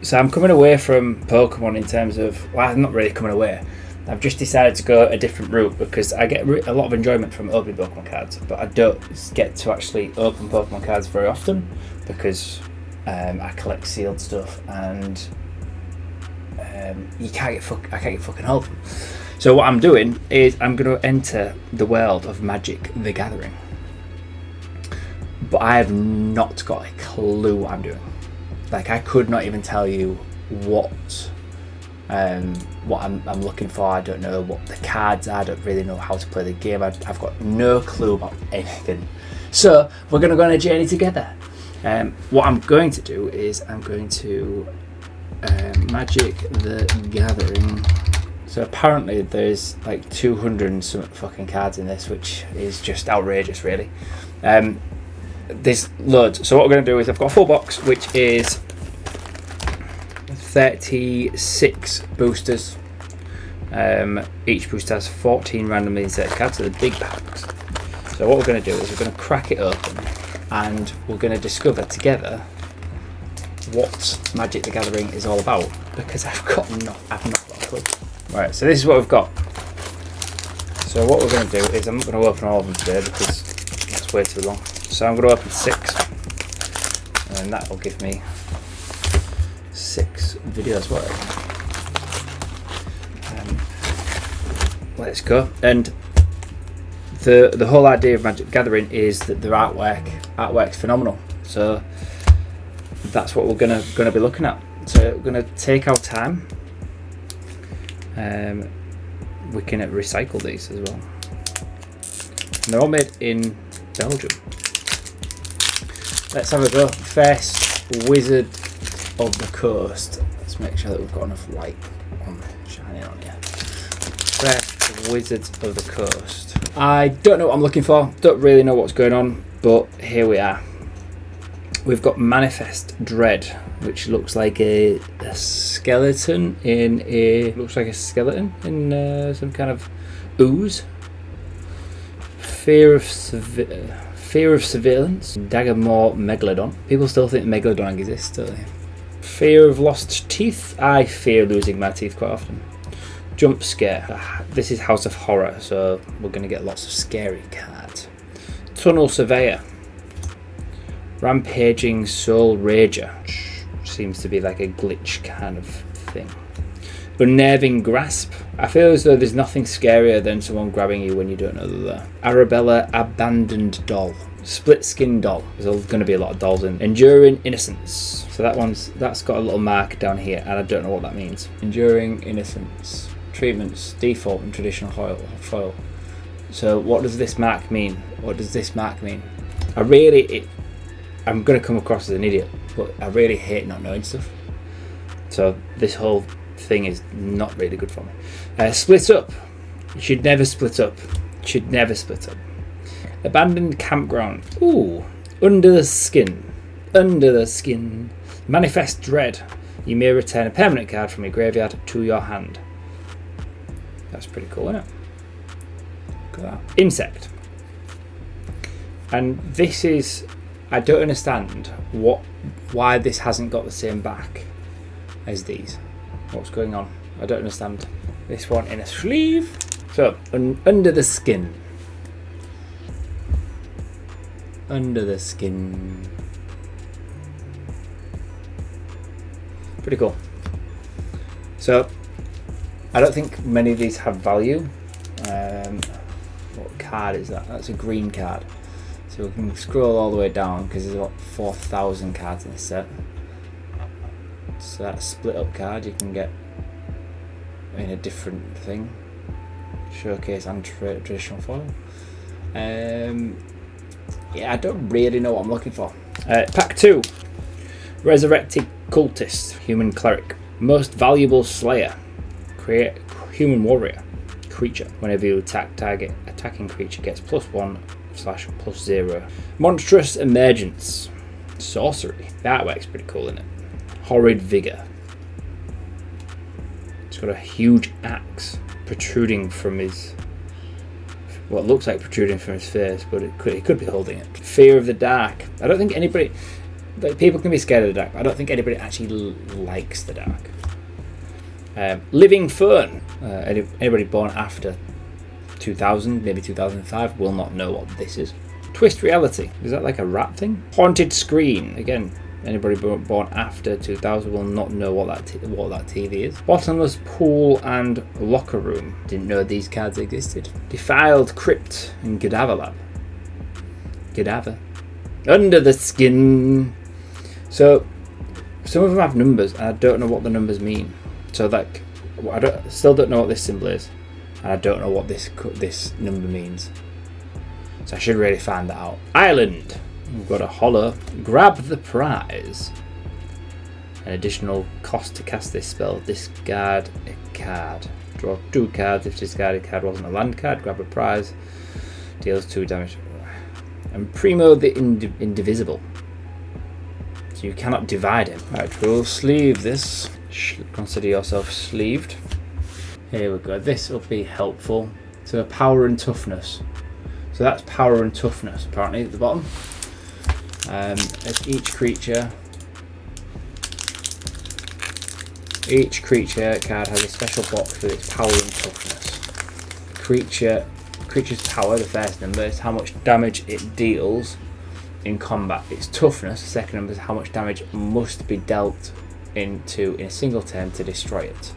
So I'm coming away from Pokemon in terms of, well, I'm not really coming away. I've just decided to go a different route because I get a lot of enjoyment from opening Pokemon cards, but I don't get to actually open Pokemon cards very often because I collect sealed stuff and I can't get fucking hold of them. So what I'm doing is I'm going to enter the world of Magic the Gathering, but I have not got a clue what I'm doing. Like, I could not even tell you what I'm looking for. I don't know what the cards are. I don't really know how to play the game. I've got no clue about anything. So we're going to go on a journey together. What I'm going to do is I'm going to Magic the Gathering. So apparently there's like 200 and some fucking cards in this, which is just outrageous, really. There's loads. So what we're going to do is I've got a full box, which is 36 boosters. Each booster has 14 randomly inserted cards, so the big packs. So what we're going to do is we're going to crack it open, and we're going to discover together what Magic the Gathering is all about, because I've not got a clue. Right, so this is what we've got. So what we're going to do is I'm not going to open all of them today because that's way too long. So I'm going to open 6, and that will give me 6 videos worth. Let's go. And the whole idea of Magic Gathering is that their artwork's phenomenal. So that's what we're gonna be looking at. So we're gonna take our time. We can recycle these as well. And they're all made in Belgium. Let's have a go. First, Wizard of the Coast. Let's make sure that we've got enough light on shining on here. First, Wizard of the Coast. I don't know what I'm looking for. Don't really know what's going on, but here we are. We've got Manifest Dread, which looks like a skeleton in some kind of ooze. Fear of Surveillance, Daggermore Megalodon. People still think Megalodon exists, don't they? Fear of Lost Teeth. I fear losing my teeth quite often. Jump Scare. This is House of Horror, so we're going to get lots of scary cards. Tunnel Surveyor. Rampaging Soul Rager. Which seems to be like a glitch kind of thing. Unnerving Grasp. I feel as though there's nothing scarier than someone grabbing you when you don't know they're there. Arabella Abandoned Doll. Split Skin Doll. There's going to be a lot of dolls in. Enduring Innocence. So that's got a little mark down here, and I don't know what that means. Enduring Innocence. Treatments, default and traditional foil. So what does this mark mean? What does this mark mean? I'm going to come across as an idiot, but I really hate not knowing stuff. So this whole thing is not really good for me. Split Up. You should never split up. Abandoned Campground. Ooh. Under the Skin. Manifest Dread. You may return a permanent card from your graveyard to your hand. That's pretty cool, isn't it? Look at that. Insect. And this is, I don't understand why this hasn't got the same back as these. What's going on? I don't understand. This one in a sleeve. So, Under the Skin. Under the Skin. Pretty cool. So, I don't think many of these have value. What card is that? That's a green card. So we can scroll all the way down because there's about 4,000 cards in this set. So that split up card you can get in a different thing. Showcase and traditional foil. Yeah, I don't really know what I'm looking for. Pack 2. Resurrected Cultist. Human Cleric. Most Valuable Slayer. Create Human Warrior. Creature. Whenever you attack target, attacking creature gets +1/+0. Monstrous Emergence. Sorcery. The artwork's pretty cool, isn't it? Horrid Vigor. It's got a huge axe protruding from his, what looks like protruding from his face, but he could be holding it. Fear of the Dark. I don't think anybody, like, people can be scared of the dark, but I don't think anybody actually likes the dark. Living Fern. Anybody born after 2000, maybe 2005, will not know what this is. Twist Reality. Is that like a rat thing? Haunted Screen. Again, anybody born after 2000 will not know what that TV is. Bottomless Pool and Locker Room. Didn't know these cards existed. Defiled Crypt and Cadaver Lab. Cadaver. Under the Skin. So some of them have numbers, and I don't know what the numbers mean. So like, still don't know what this symbol is, and I don't know what this number means. So I should really find that out. Island. We've got a holo. Grab the prize. An additional cost to cast this spell. Discard a card. Draw 2 cards. If discarded card wasn't a land card, grab a prize. Deals 2 damage. And Primo the Indivisible. So you cannot divide him. Right, we'll sleeve this. Consider yourself sleeved. Here we go. This will be helpful. So power and toughness. So that's power and toughness apparently at the bottom. As each creature card has a special box with its power and toughness. Creature's power, the first number, is how much damage it deals in combat. Its toughness, the second number, is how much damage must be dealt into in a single turn to destroy it.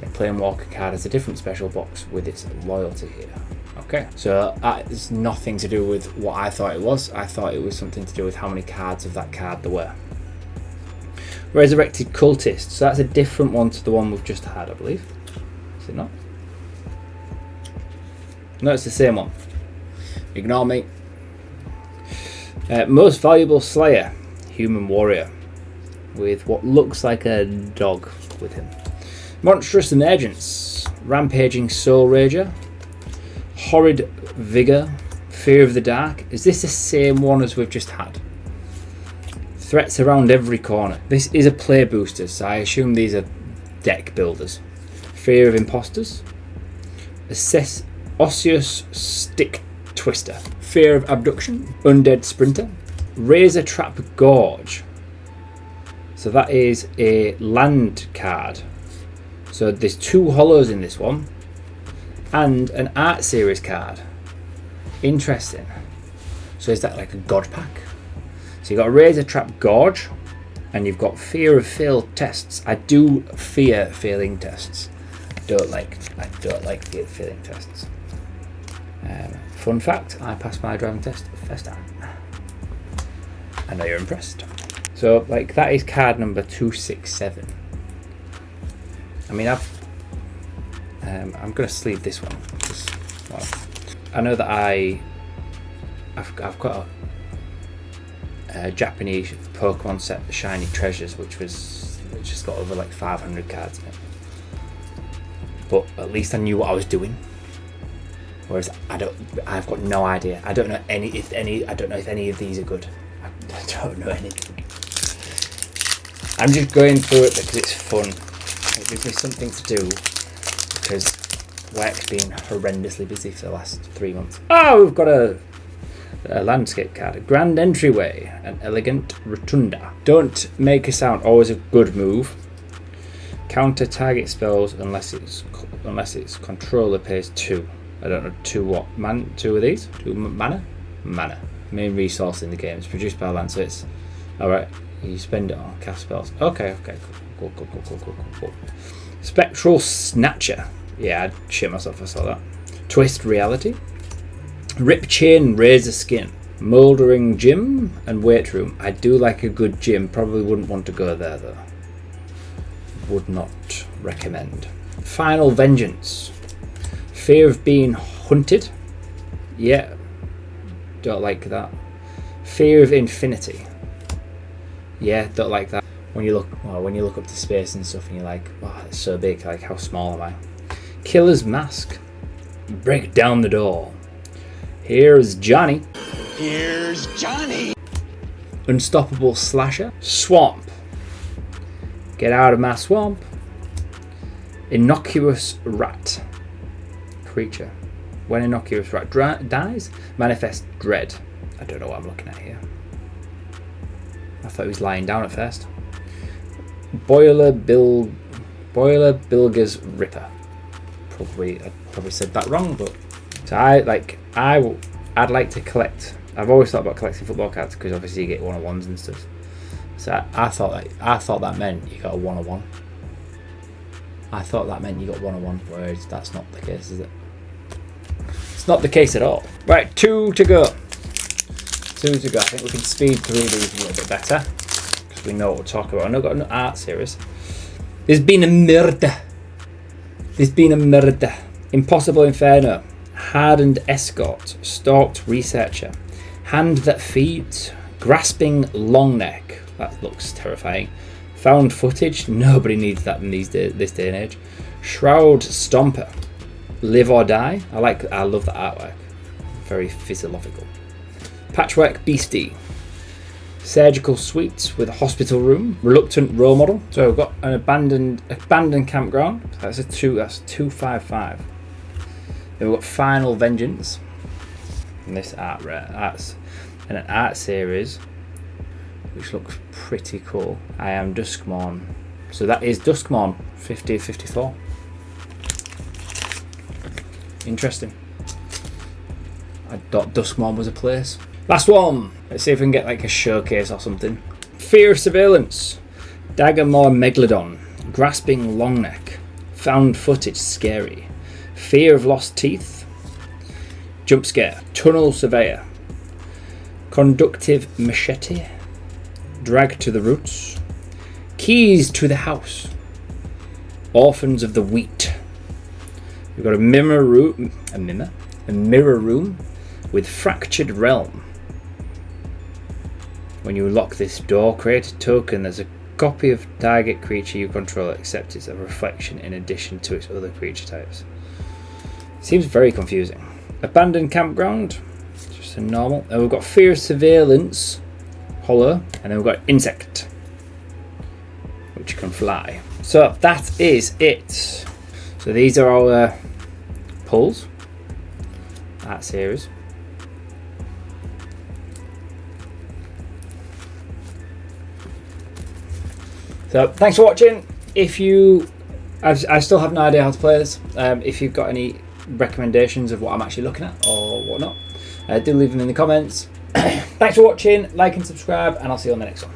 A Planewalker card has a different special box with its loyalty here. Okay, so that is nothing to do with what I thought it was. I thought it was something to do with how many cards of that card there were. Resurrected Cultist. So that's a different one to the one we've just had, I believe. Is it not? No, it's the same one. Ignore me. Most Valuable Slayer. Human Warrior. With what looks like a dog with him. Monstrous Emergence. Rampaging Soul Rager. Horrid Vigor. Fear of the Dark. Is this the same one as we've just had? Threats around every corner. This is a play booster, so I assume these are deck builders. Fear of Imposters. Osseous Stick Twister. Fear of Abduction. Undead Sprinter. Razor Trap Gorge. So that is a land card. So there's 2 hollows in this one. And an art series card. Interesting. So is that like a god pack? So you've got a Razor Trap Gorge. And you've got Fear of Failed Tests. I do fear failing tests. I don't like failing tests. Fun fact, I passed my driving test the first time. I know you're impressed. So like that is card number 267. I mean I'm gonna sleeve this one. Well, I know that I've got a Japanese Pokemon set, the Shiny Treasures, which just got over like 500 cards in it. But at least I knew what I was doing. Whereas I've got no idea. I don't know if any of these are good. I don't know anything. I'm just going through it because it's fun. It gives me something to do because work's been horrendously busy for the last 3 months. Oh, we've got a landscape card. A Grand Entryway. An Elegant Rotunda. Don't make a sound. Always a good move. Counter target spells unless its controller pays 2. I don't know, 2 what? 2 of these? 2 mana? Mana. Main resource in the game. It's produced by land, so it's... Alright, you spend it on cast spells. Okay, cool. Spectral Snatcher. Yeah, I'd shit myself if I saw that. Twist Reality. Rip Chain Razor Skin. Mouldering Gym and Weight Room. I do like a good gym. Probably wouldn't want to go there though. Would not recommend. Final Vengeance. Fear of Being Hunted. Yeah. Don't like that. Fear of Infinity. Yeah, don't like that. When you look up to space and stuff and you're like, wow, it's so big, like how small am I? Killer's Mask. Break down the door. Here's Johnny. Unstoppable Slasher. Swamp. Get out of my swamp. Innocuous Rat. Creature. When Innocuous Rat dies, manifest Dread. I don't know what I'm looking at here. I thought he was lying down at first. Boiler Bilger's Ripper. I probably said that wrong, but so I'd like to collect. I've always thought about collecting football cards because obviously you get 1-on-1s and stuff. So I thought that meant you got a 1-on-1. I thought that meant you got 1-on-1, whereas that's not the case, is it? It's not the case at all. Right, 2 to go. 2 to go. I think we can speed through these a little bit better because we know what we'll talk about. I've got an art series. There's been a murder. Impossible Inferno. Hardened Escort. Stalked Researcher. Hand that Feeds. Grasping Longneck. That looks terrifying. Found Footage. Nobody needs that in this day and age. Shroud Stomper. Live or Die. I love the artwork. Very physiological. Patchwork Beastie. Surgical Suites with a hospital room. Reluctant Role Model. So we've got an abandoned campground. That's 255. Then we've got Final Vengeance. And this art's an art series which looks pretty cool. I Am Duskmourn. So that is Duskmourn 5054. Interesting. I thought Duskmourn was a place. Last one. Let's see if we can get like a showcase or something. Fear of Surveillance. Daggermore Megalodon. Grasping Longneck. Found Footage Scary. Fear of Lost Teeth. Jump Scare. Tunnel Surveyor. Conductive Machete. Drag to the Roots. Keys to the House. Orphans of the Wheat. We've got a mirror room with Fractured Realm. When you unlock this door, create a token. There's a copy of target creature you control except it's a reflection in addition to its other creature types. Seems very confusing. Abandoned Campground, just a normal. And we've got Fear of Surveillance, Hollow, and then we've got Insect, which can fly. So that is it. So these are our pulls, art series. So thanks for watching. If you, I still have no idea how to play this. If you've got any recommendations of what I'm actually looking at or whatnot, do leave them in the comments. Thanks for watching, like and subscribe, and I'll see you on the next one.